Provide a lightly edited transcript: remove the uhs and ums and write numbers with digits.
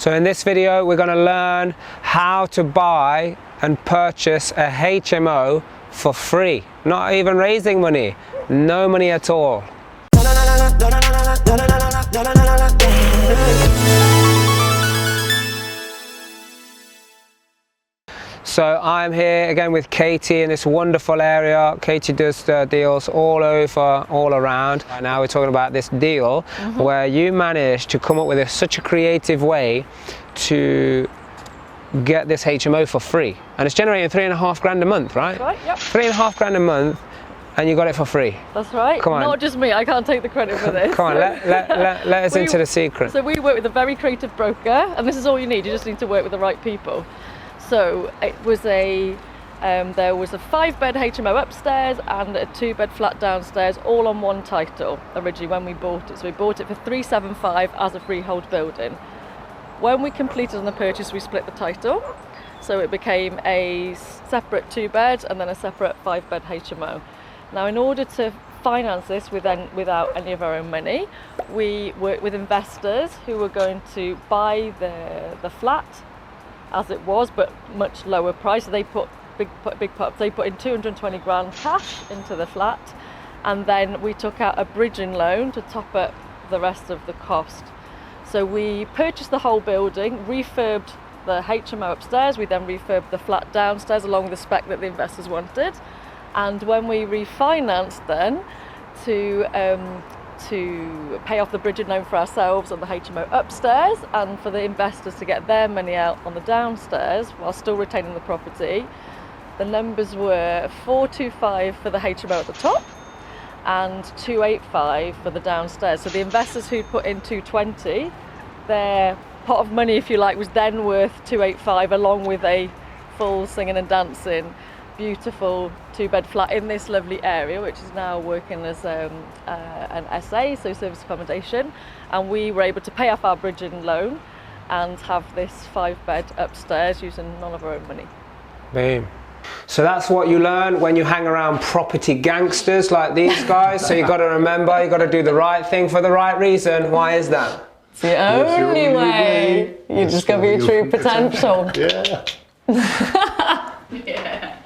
So in this video we're going to learn how to buy and purchase a HMO for free. Not even raising money, no money at all. So I'm here again with Katie in this wonderful area. Katie does deals all around. And now we're talking about this deal where you managed to come up with such a creative way to get this HMO for free. And it's generating $3.5 grand a month, right? Right, yep. $3.5 grand a month, and you got it for free. That's right. Come on. Not just me, I can't take the credit for this. Come on, let us into the secret. So we work with a very creative broker, and this is all you need. You just need to work with the right people. So it was there was a 5-bed HMO upstairs and a 2-bed flat downstairs, all on one title originally when we bought it. So we bought it for $375 as a freehold building. When we completed on the purchase, we split the title. So it became a separate 2-bed and then a separate 5-bed HMO. Now, in order to finance this without any of our own money, we worked with investors who were going to buy the flat as it was, but much lower price. So they put big pots. They put in 220 grand cash into the flat, and then we took out a bridging loan to top up the rest of the cost. So we purchased the whole building, refurbed the HMO upstairs. We then refurbed the flat downstairs along with the spec that the investors wanted. And when we refinanced then to pay off the bridging loan for ourselves on the HMO upstairs and for the investors to get their money out on the downstairs while still retaining the property, the numbers were 425 for the HMO at the top and 285 for the downstairs. So the investors who'd put in 220, their pot of money, if you like, was then worth 285 along with a full singing and dancing beautiful 2-bed flat in this lovely area, which is now working as an SA, so service accommodation, and we were able to pay off our bridging loan and have this 5-bed upstairs using none of our own money. Boom. So that's what you learn when you hang around property gangsters like these guys. So you got to remember, you got to do the right thing for the right reason. Why is that? It's the only way. You discover your true potential. Yeah. Yeah.